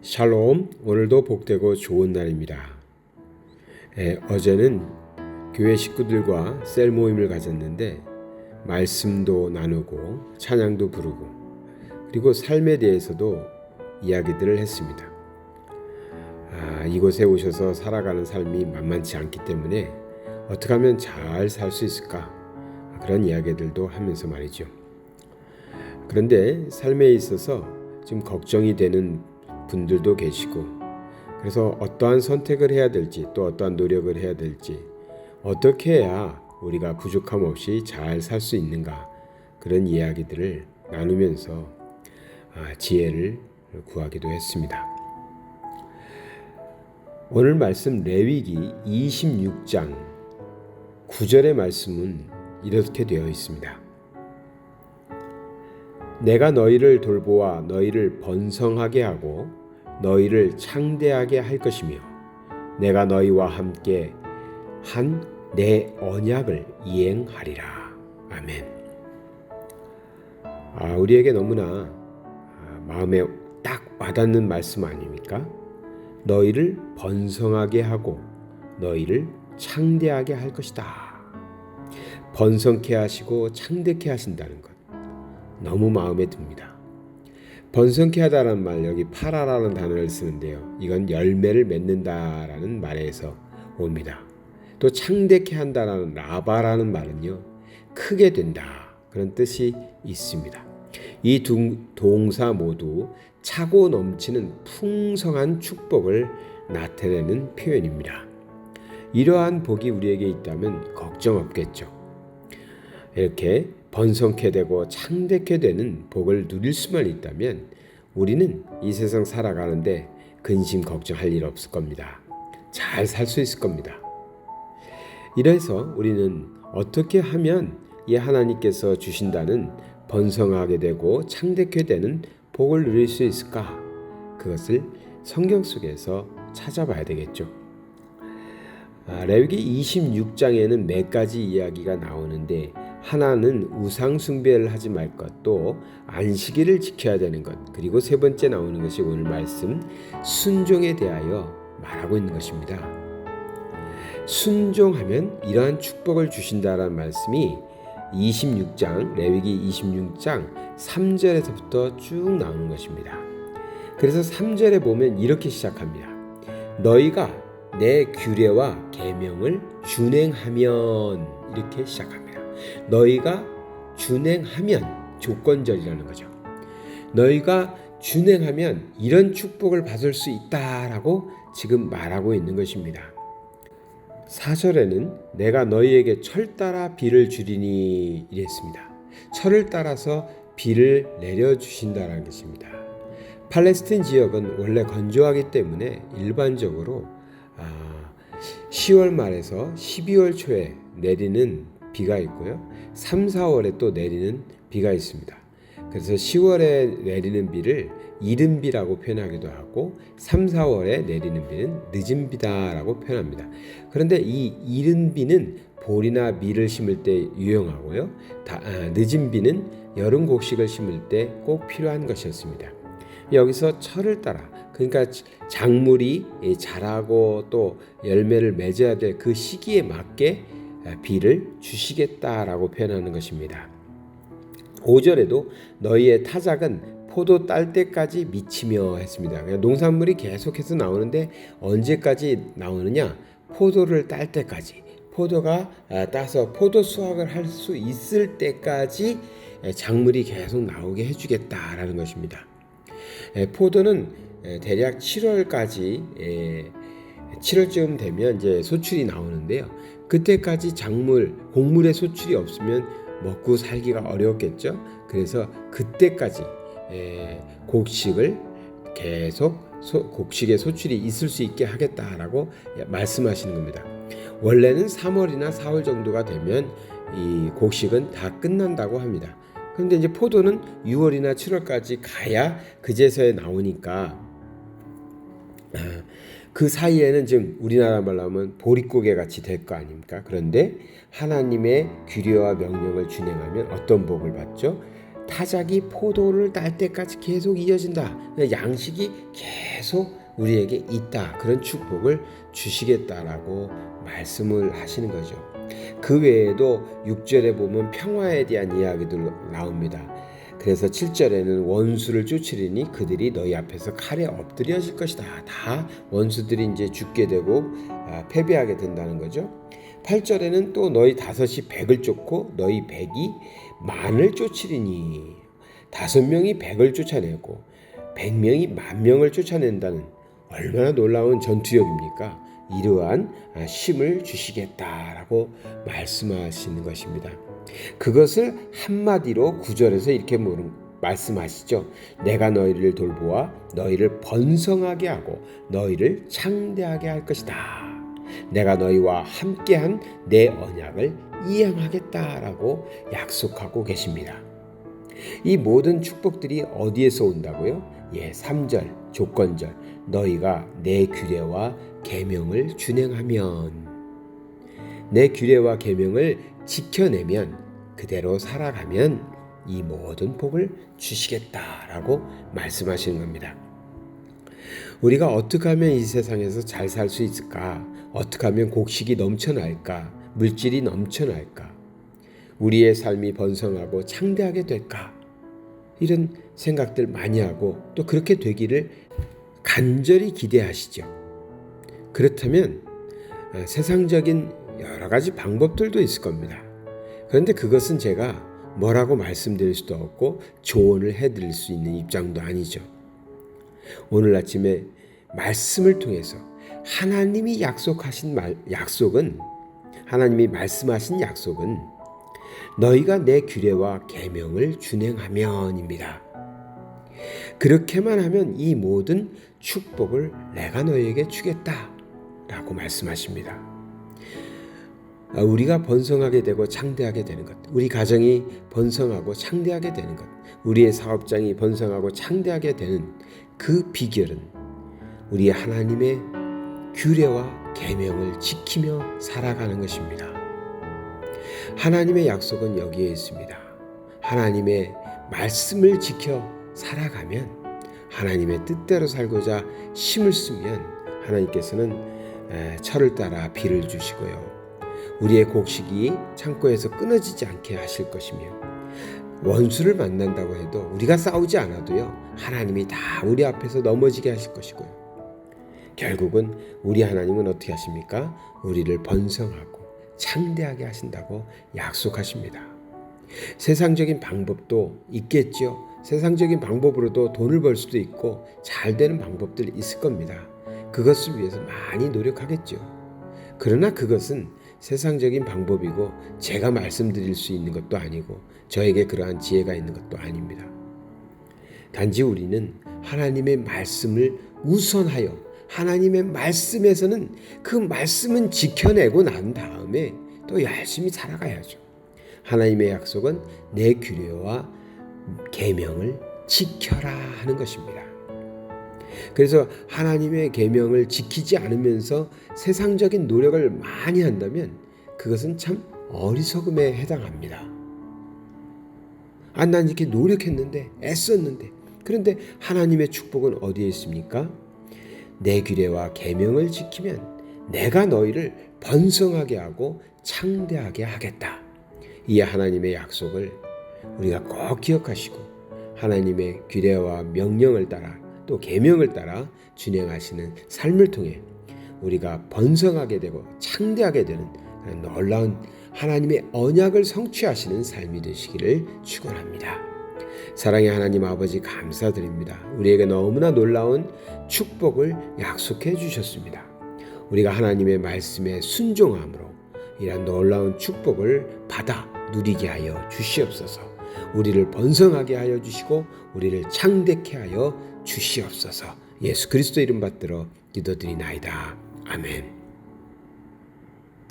샬롬, 오늘도 복되고 좋은 날입니다. 어제는 교회 식구들과 셀 모임을 가졌는데 말씀도 나누고 찬양도 부르고 그리고 삶에 대해서도 이야기들을 했습니다. 이곳에 오셔서 살아가는 삶이 만만치 않기 때문에 어떻게 하면 잘 살 수 있을까? 그런 이야기들도 하면서 말이죠. 그런데 삶에 있어서 좀 걱정이 되는 분들도 계시고, 그래서 어떠한 선택을 해야 될지 또 어떠한 노력을 해야 될지, 어떻게 해야 우리가 부족함 없이 잘 살 수 있는가, 그런 이야기들을 나누면서 지혜를 구하기도 했습니다. 오늘 말씀 레위기 26장 9절의 말씀은 이렇게 되어 있습니다. 내가 너희를 돌보아 너희를 번성하게 하고 너희를 창대하게 할 것이며 내가 너희와 함께 한 내 언약을 이행하리라. 아멘. 우리에게 너무나 마음에 딱 와닿는 말씀 아닙니까? 너희를 번성하게 하고 너희를 창대하게 할 것이다. 번성케 하시고 창대케 하신다는 것, 너무 마음에 듭니다. 번성케 하다라는 말, 여기 파라라는 단어를 쓰는데요, 이건 열매를 맺는다라는 말에서 옵니다. 또 창대케 한다라는 라바라는 말은요, 크게 된다, 그런 뜻이 있습니다. 이 두 동사 모두 차고 넘치는 풍성한 축복을 나타내는 표현입니다. 이러한 복이 우리에게 있다면 걱정 없겠죠. 이렇게 번성케 되고 창대케 되는 복을 누릴 수만 있다면 우리는 이 세상 살아가는데 근심 걱정할 일 없을 겁니다. 잘 살 수 있을 겁니다. 이래서 우리는 어떻게 하면 이 하나님께서 주신다는 번성하게 되고 창대케 되는 복을 누릴 수 있을까? 그것을 성경 속에서 찾아봐야 되겠죠. 레위기 26장에는 몇 가지 이야기가 나오는데, 하나는 우상 숭배를 하지 말 것, 또 안식일을 지켜야 되는 것, 그리고 세 번째 나오는 것이 오늘 말씀 순종에 대하여 말하고 있는 것입니다. 순종하면 이러한 축복을 주신다라는 말씀이 26장, 레위기 26장 3절에서부터 쭉 나오는 것입니다. 그래서 3절에 보면 이렇게 시작합니다. 너희가 내 규례와 계명을 준행하면, 이렇게 시작합니다. 너희가 준행하면, 조건절이라는 거죠. 너희가 준행하면 이런 축복을 받을 수 있다라고 지금 말하고 있는 것입니다. 4절에는 내가 너희에게 철 따라 비를 주리니 이랬습니다. 철을 따라서 비를 내려주신다는 것입니다. 팔레스틴 지역은 원래 건조하기 때문에 일반적으로 10월 말에서 12월 초에 내리는 비가 있고요, 3, 4월에 또 내리는 비가 있습니다. 그래서 10월에 내리는 비를 이른 비라고 표현하기도 하고 3, 4월에 내리는 비는 늦은 비다라고 표현합니다. 그런데 이 이른 비는 보리나 밀을 심을 때 유용하고요, 늦은 비는 여름 곡식을 심을 때 꼭 필요한 것이었습니다. 여기서 철을 따라, 그러니까 작물이 자라고 또 열매를 맺어야 될 그 시기에 맞게 비를 주시겠다라고 표현하는 것입니다. 5절에도 너희의 타작은 포도 딸 때까지 미치며 했습니다. 농산물이 계속해서 나오는데 언제까지 나오느냐? 포도를 딸 때까지, 포도가 따서 포도 수확을 할 수 있을 때까지 작물이 계속 나오게 해주겠다라는 것입니다. 포도는 대략 7월까지, 7월쯤 되면 이제 소출이 나오는데요, 그때까지 곡물의 소출이 없으면 먹고 살기가 어렵겠죠. 그래서 그때까지 곡식을 계속 곡식의 소출이 있을 수 있게 하겠다라고 말씀하시는 겁니다. 원래는 3월이나 4월 정도가 되면 이 곡식은 다 끝난다고 합니다. 그런데 이제 포도는 6월이나 7월까지 가야 그제서야 나오니까 그 사이에는 지금 우리나라 말로 하면 보릿고개 같이 될 거 아닙니까? 그런데 하나님의 규례와 명령을 준행하면 어떤 복을 받죠? 타작이 포도를 딸 때까지 계속 이어진다. 양식이 계속 계속 우리에게 있다. 그런 축복을 주시겠다라고 말씀을 하시는 거죠. 그 외에도 6절에 보면 평화에 대한 이야기도 나옵니다. 그래서 7절에는 원수를 쫓으리니 그들이 너희 앞에서 칼에 엎드려질 것이다. 다 원수들이 이제 죽게 되고 패배하게 된다는 거죠. 8절에는 또 너희 5이 100을 쫓고 너희 100이 만을 쫓으리니 5명이 100을 쫓아내고 100명이 10,000명을 쫓아낸다는 얼마나 놀라운 전투력입니까? 이러한 힘을 주시겠다라고 말씀하시는 것입니다. 그것을 한마디로 9절에서 이렇게 말씀하시죠. 내가 너희를 돌보아 너희를 번성하게 하고 너희를 창대하게 할 것이다. 내가 너희와 함께한 내 언약을 이행하겠다라고 약속하고 계십니다. 이 모든 축복들이 어디에서 온다고요? 3절 조건절 너희가 내 규례와 계명을 준행하면 내 규례와 계명을 지켜내면 그대로 살아가면 이 모든 복을 주시겠다라고 말씀하시는 겁니다. 우리가 어떻게 하면 이 세상에서 잘 살 수 있을까? 어떻게 하면 곡식이 넘쳐날까? 물질이 넘쳐날까? 우리의 삶이 번성하고 창대하게 될까? 이런 생각들 많이 하고 또 그렇게 되기를 간절히 기대하시죠. 그렇다면 세상적인 여러 가지 방법들도 있을 겁니다. 그런데 그것은 제가 뭐라고 말씀드릴 수도 없고 조언을 해드릴 수 있는 입장도 아니죠. 오늘 아침에 말씀을 통해서 하나님이 하나님이 말씀하신 약속은 너희가 내 규례와 계명을 준행하면입니다. 그렇게만 하면 이 모든 축복을 내가 너희에게 주겠다라고 말씀하십니다. 우리가 번성하게 되고 창대하게 되는 것, 우리 가정이 번성하고 창대하게 되는 것, 우리의 사업장이 번성하고 창대하게 되는 그 비결은 우리 하나님의 규례와 계명을 지키며 살아가는 것입니다. 하나님의 약속은 여기에 있습니다. 하나님의 말씀을 지켜 살아가면 하나님의 뜻대로 살고자 힘을 쓰면 하나님께서는 철을 따라 비를 주시고요. 우리의 곡식이 창고에서 끊어지지 않게 하실 것이며 원수를 만난다고 해도 우리가 싸우지 않아도요. 하나님이 다 우리 앞에서 넘어지게 하실 것이고요. 결국은 우리 하나님은 어떻게 하십니까? 우리를 번성하고 창대하게 하신다고 약속하십니다. 세상적인 방법도 있겠죠. 세상적인 방법으로도 돈을 벌 수도 있고 잘 되는 방법들이 있을 겁니다. 그것을 위해서 많이 노력하겠죠. 그러나 그것은 세상적인 방법이고 제가 말씀드릴 수 있는 것도 아니고 저에게 그러한 지혜가 있는 것도 아닙니다. 단지 우리는 하나님의 말씀을 우선하여 하나님의 말씀에서는 그 말씀은 지켜내고 난 다음에 또 열심히 살아가야죠. 하나님의 약속은 내 규례와 계명을 지켜라 하는 것입니다. 그래서 하나님의 계명을 지키지 않으면서 세상적인 노력을 많이 한다면 그것은 참 어리석음에 해당합니다. 난 이렇게 노력했는데 애썼는데 그런데 하나님의 축복은 어디에 있습니까? 내 규례와 계명을 지키면 내가 너희를 번성하게 하고 창대하게 하겠다. 이 하나님의 약속을 우리가 꼭 기억하시고 하나님의 규례와 명령을 따라 또 계명을 따라 준행하시는 삶을 통해 우리가 번성하게 되고 창대하게 되는 놀라운 하나님의 언약을 성취하시는 삶이 되시기를 축원합니다. 사랑의 하나님 아버지 감사드립니다. 우리에게 너무나 놀라운 축복을 약속해 주셨습니다. 우리가 하나님의 말씀에 순종함으로 이러한 놀라운 축복을 받아 누리게 하여 주시옵소서. 우리를 번성하게 하여 주시고 우리를 창대케 하여 주시옵소서. 예수 그리스도 이름 받들어 기도드리나이다. 아멘.